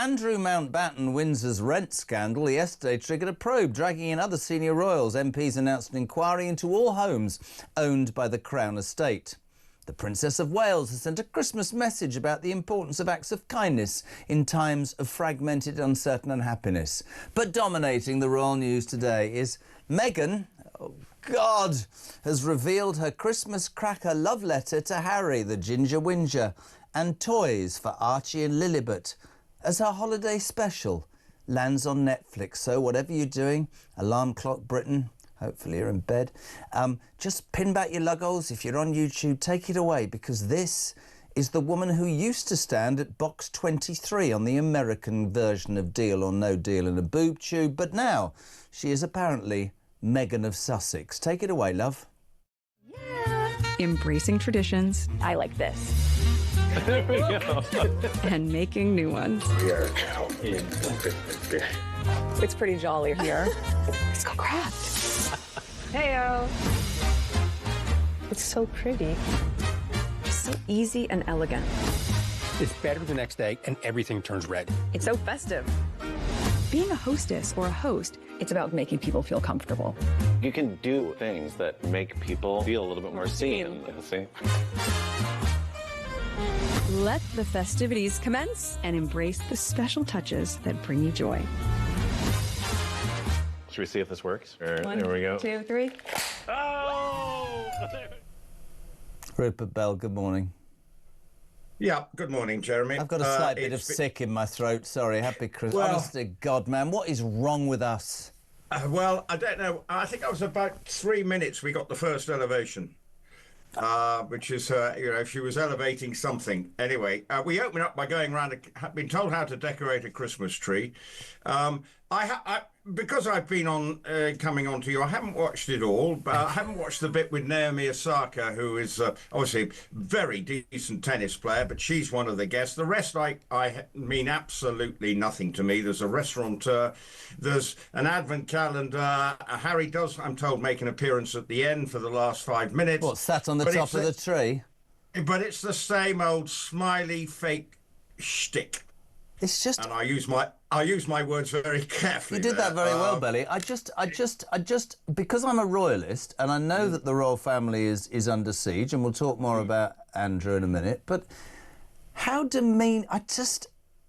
Andrew Mountbatten Windsor's rent scandal yesterday triggered a probe, dragging in other senior royals. MPs announced an inquiry into all homes owned by the Crown estate. The Princess of Wales has sent a Christmas message about the importance of acts of kindness in times of fragmented, uncertain unhappiness. But dominating the royal news today is Meghan, oh God, has revealed her Christmas cracker love letter to Harry, the Ginger Whinger, and toys for Archie and Lili as her holiday special lands on Netflix. So whatever you're doing, Alarm Clock Britain, hopefully you're in bed, just pin back your luggles. If you're on YouTube, take it away, because this is the woman who used to stand at box 23 on the American version of Deal or No Deal in a Boob Tube, but now she is apparently Meghan of Sussex. Take it away, love. Yeah. Embracing traditions. I like this. There we go. And making new ones. We are now in the It's pretty jolly here. Let's go craft. Heyo. It's so pretty. So easy and elegant. It's better the next day and everything turns red. It's so festive. Being a hostess or a host, It's about making people feel comfortable. You can do things that make people feel a little bit more seen. See? let the festivities commence and embrace the special touches that bring you joy. Should we see if this works? One, there we go. 2, 3. Oh! Rupert Bell, good morning. Yeah, good morning, Jeremy. I've got a slight bit of sick in my throat. Sorry, happy Christmas. Well, Honest to God, man, what is wrong with us? Well, I don't know. I think I was about 3 minutes we got the first elevation, which is, you know, she was elevating something. Anyway, we open up by going around, been told how to decorate a Christmas tree. Because I've been on coming on to you, I haven't watched it all, but I haven't watched the bit with Naomi Osaka, who is obviously a very decent tennis player, but she's one of the guests. The rest, I mean absolutely nothing to me. There's a restaurateur, there's an advent calendar. Harry does, I'm told, make an appearance at the end for the last 5 minutes. What, sat on the top of the tree? But it's the same old smiley fake shtick. It's just... And I use my words very carefully. You did that very well, Belly. I just, because I'm a royalist, and I know that the royal family is under siege, and we'll talk more about Andrew in a minute, but how demean...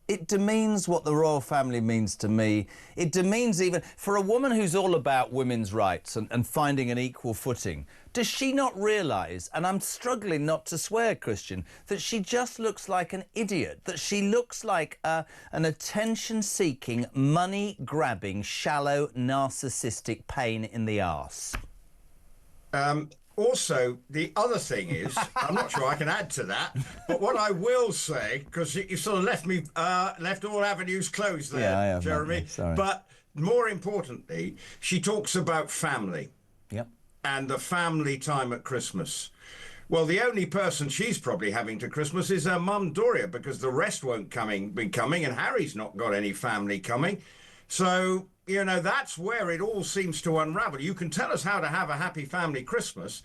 It demeans what the royal family means to me. It demeans even... For a woman who's all about women's rights and finding an equal footing, does she not realise, and I'm struggling not to swear, Christian, that she just looks like an idiot, that she looks like an attention-seeking, money-grabbing, shallow, narcissistic pain in the arse? Also, the other thing is, I'm not sure I can add to that, but what I will say, because you sort of left all avenues closed there, yeah, I have, Jeremy, sorry. But more importantly, she talks about family. Yep. And the family time at Christmas. Well, the only person she's probably having to Christmas is her mum, Doria, because the rest won't be coming, and Harry's not got any family coming. So... you know, that's where it all seems to unravel. You can tell us how to have a happy family Christmas,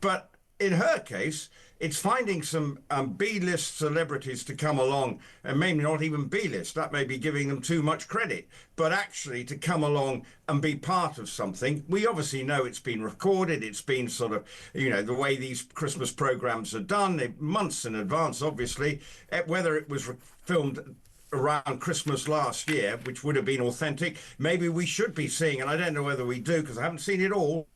but in her case, it's finding some B-list celebrities to come along, and maybe not even B-list, that may be giving them too much credit, but actually to come along and be part of something. We obviously know it's been recorded, it's been sort of, you know, the way these Christmas programs are done, months in advance, obviously, whether it was filmed around Christmas last year, which would have been authentic. Maybe we should be seeing, and I don't know whether we do because I haven't seen it all,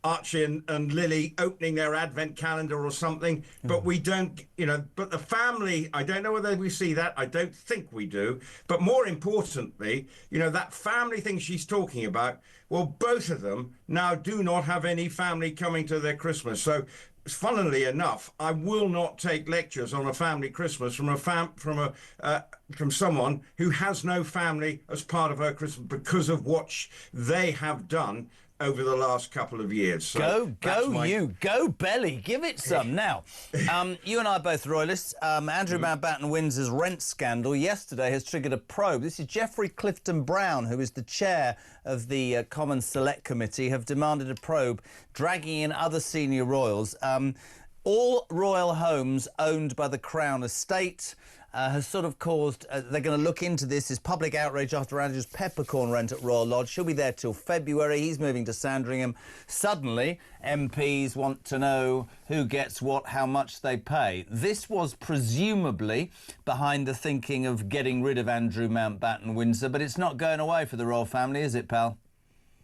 Archie and Lili opening their advent calendar or something, but we don't, you know, but the family, I don't know whether we see that. I don't think we do. But more importantly, you know, that family thing she's talking about, well, both of them now do not have any family coming to their Christmas. So funnily enough, I will not take lectures on a family Christmas from someone who has no family as part of her Christmas because of what they have done over the last couple of years. So go Belly, give it some. Now, you and I are both royalists. Andrew Mountbatten Windsor's rent scandal yesterday has triggered a probe. This is Geoffrey Clifton Brown, who is the chair of the Commons Select Committee, have demanded a probe, dragging in other senior royals. All royal homes owned by the Crown estate, has sort of caused... they're going to look into this. Is public outrage after Andrew's peppercorn rent at Royal Lodge. She'll be there till February. He's moving to Sandringham. Suddenly, MPs want to know who gets what, how much they pay. This was presumably behind the thinking of getting rid of Andrew Mountbatten Windsor, but it's not going away for the royal family, is it, pal?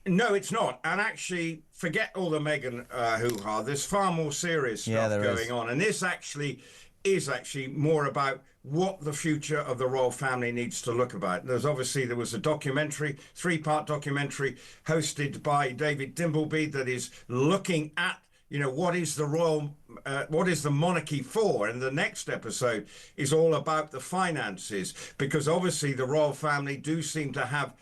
No, it's not. And actually, forget all the Meghan hoo-ha. There's far more serious stuff going on. And this is more about what the future of the royal family needs to look about. There was a documentary, 3-part documentary hosted by David Dimbleby that is looking at, what is the monarchy for? And the next episode is all about the finances, because obviously the royal family do seem to have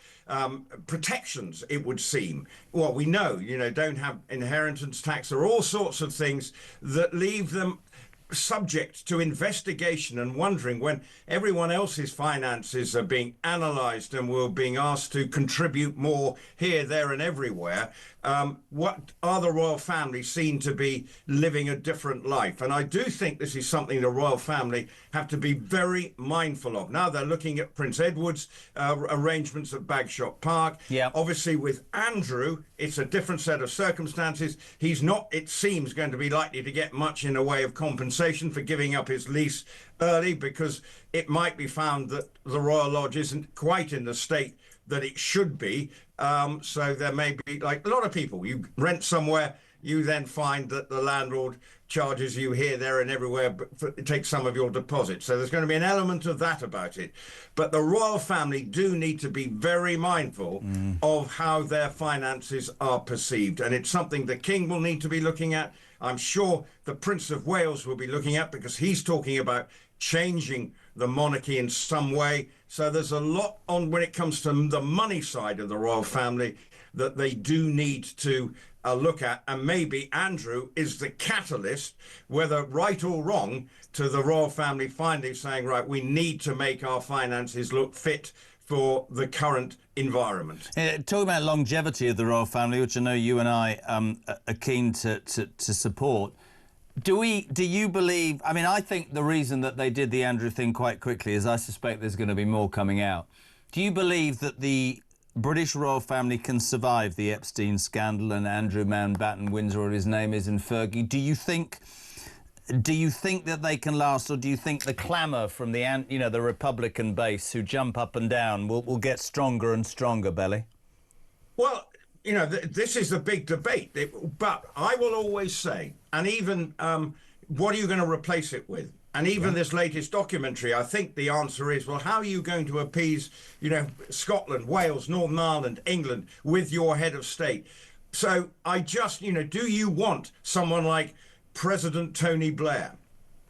protections, it would seem. Well, we know, don't have inheritance tax. There are all sorts of things that leave them subject to investigation and wondering, when everyone else's finances are being analysed and we're being asked to contribute more here, there and everywhere, what are the royal family seen to be living a different life? And I do think this is something the royal family have to be very mindful of. Now they're looking at Prince Edward's arrangements at Bagshot Park. Yeah. Obviously with Andrew, it's a different set of circumstances. He's not, it seems, going to be likely to get much in the way of compensation for giving up his lease early, because it might be found that the Royal Lodge isn't quite in the state that it should be. So there may be, like a lot of people, you rent somewhere, you then find that the landlord charges you here, there and everywhere, but it takes some of your deposit. So there's going to be an element of that about it. But the royal family do need to be very mindful of how their finances are perceived. And it's something the King will need to be looking at. I'm sure the Prince of Wales will be looking at, because he's talking about changing the monarchy in some way. So there's a lot on when it comes to the money side of the royal family that they do need to look at. And maybe Andrew is the catalyst, whether right or wrong, to the royal family finally saying, right, we need to make our finances look fit for the current environment. Talking about longevity of the royal family, which I know you and I are keen to support, do you believe... I mean, I think the reason that they did the Andrew thing quite quickly is I suspect there's going to be more coming out. Do you believe that the British royal family can survive the Epstein scandal and Andrew Mountbatten Windsor, or his name is, in Fergie? Do you think that they can last, or do you think the clamour from the Republican base who jump up and down will get stronger and stronger, Belly? Well, this is the big debate. But I will always say, and even what are you going to replace it with? And even this latest documentary, I think the answer is, well, how are you going to appease, Scotland, Wales, Northern Ireland, England with your head of state? So I just, do you want someone like President Tony Blair?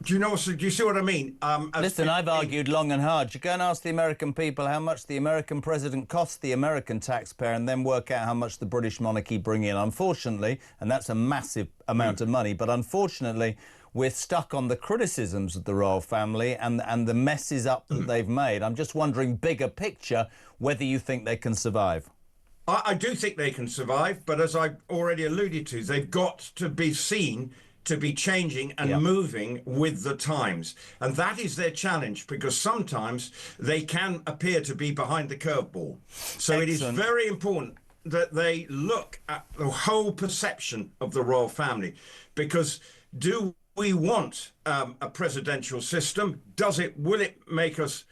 Do you see what I mean? Listen, I've argued long and hard. You go and ask the American people how much the American president costs the American taxpayer, and then work out how much the British monarchy bring in. Unfortunately, and that's a massive amount of money, but unfortunately, we're stuck on the criticisms of the royal family and the messes up that they've made. I'm just wondering, bigger picture, whether you think they can survive. I do think they can survive, but as I already alluded to, they've got to be seen to be changing and moving with the times. And that is their challenge, because sometimes they can appear to be behind the curveball. So Excellent. It is very important that they look at the whole perception of the royal family, because do we want a presidential system? Will it make us,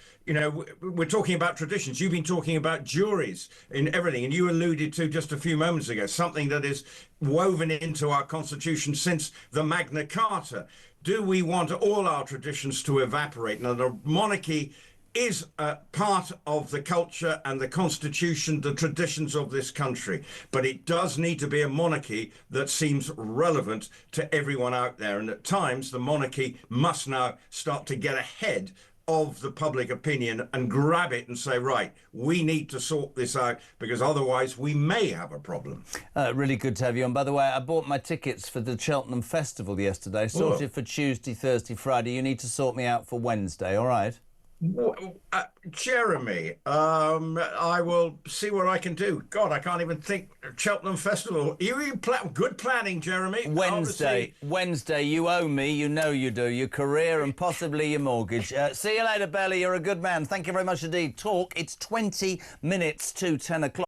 we're talking about traditions. You've been talking about juries in everything, and you alluded to just a few moments ago, something that is woven into our constitution since the Magna Carta. Do we want all our traditions to evaporate? Now, the monarchy is a part of the culture and the constitution, the traditions of this country. But it does need to be a monarchy that seems relevant to everyone out there. And at times, the monarchy must now start to get ahead of the public opinion and grab it and say, right, we need to sort this out, because otherwise we may have a problem. Really good to have you on. By the way, I bought my tickets for the Cheltenham Festival yesterday, sorted for Tuesday, Thursday, Friday. You need to sort me out for Wednesday, all right? Jeremy, I will see what I can do. God, I can't even think. Cheltenham Festival. Good planning, Jeremy. Wednesday, you owe me, you know you do, your career and possibly your mortgage. See you later, Belly, you're a good man. Thank you very much indeed. Talk, it's 20 minutes to 10 o'clock.